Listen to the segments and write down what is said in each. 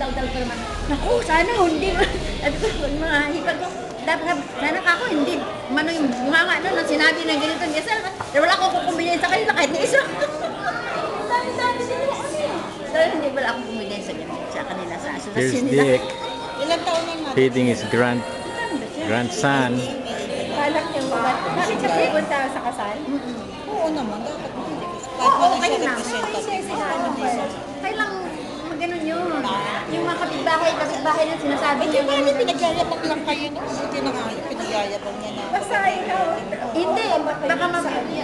dal-dal pa naman. Naku, sana hindi. Sabi ko, mga hipag ko, dapat sana ako hindi. Mano yung bunganga nun, sinabi ng ganito niya, wala akong kukumbinin sa kanila kahit ni isa. Dami-dami din ako niya. Dahil hindi wala akong kukumbinin sa kanila sa Here's asosasyon nila. Dick Ilang taon na nga? feeding his grandson. Balak niyang bakit siya pupunta sa kasal? Oo naman, dapat mo. Oo, okay lang. Kailang Ganun yun. Yung mga kapitbahay na sinasabi niya. Hindi, pinagyayabang lang kayo. Buti na nga yung pinagyayabang niya na. basta ikaw. Hindi, baka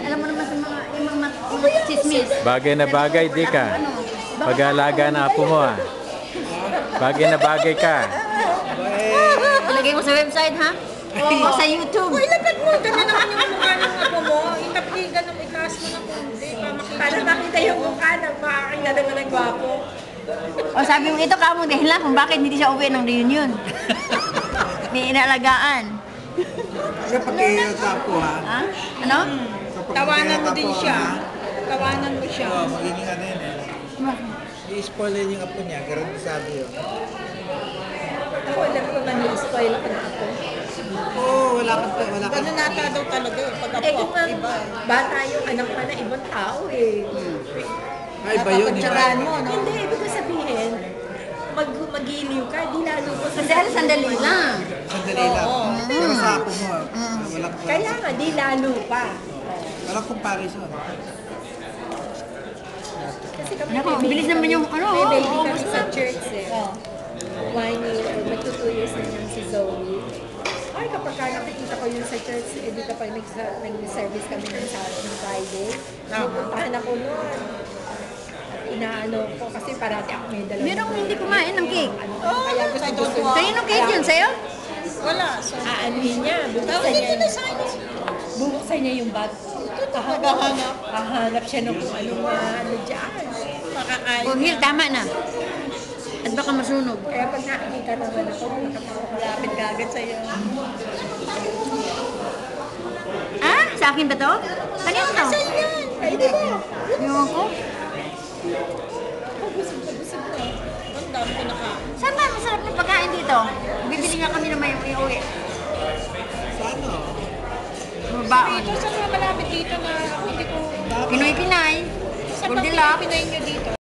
alam mo naman sa mga, yung mga chismis. Bagay na bagay, di ka. Pag-alaga na apo mo ah. Bagay na bagay ka. Ilagay mo sa website, ha? O sa YouTube. Uy, lapad mo. Ganda naman yung mukha ng apo mo. Itapigan ng itaas mo na kundi. Para makita yung mukha ng makakita naman ng gwapo. O sabi mo, ito ka mo dahilan kung bakit hindi siya uwi ng reunion. May inaalagaan. Kapag kayo sa apo ha? Ha? Ano? Tawanan mo din siya. Tawanan mo siya. Oo, magiging ano yun eh. I-spoiler yung apo niya, ganun sabi yun. Ako, alam ko man spoil ako na ako. Oo, wala ka. Ganun nata daw talaga eh. Pag Eh, apo, kung iba eh. bata yung anak pa na ibang tao eh. Ay, iba yun, iba. Napapagtsagaan mo, no? Hindi, ibig ko sabihin, magiliw ka, di lalo ko Kasi alas sandali lang. Sandali lang. Pero sa apo mo, wala ka. Kaya nga, di lalo pa. Walang comparison. Kasi kami Naku, ang bilis naman yung ano. may baby kami sa church eh. 1 year old, magto 2 years na yan si Zoe. Ay, kapag nakikita ko yun sa church, eh di kapag nag-service kami ng Friday, pupuntahan ako noon. At inaano ko, kasi parati ako may dalawa. Meron hindi kumain ng cake. Kaya gusto ko. Kanino cake yun? Sa'yo? Wala. So, Aanuhin niya, bubuksan niya. Bubuksan niya yung bag. naghahanap. Hahanap siya ng kung anong ano dyan. Makakain. Oh, Hil, tama na. At baka masunog. Kaya pag nakikita naman ako, malapit ka agad sa'yo. Ah? Sa akin ba to? Kanino to? Ay, di ba? Ewan ko. Busog na. Ang dami ko nakain. Saan ba masarap na pagkain dito? Bibili nga kami na may uwi. Sa ano? Mabaon. Ito sa mga malapit dito na ako hindi ko... Pinoy-Pinay. Sa Goldilocks. Pinay nyo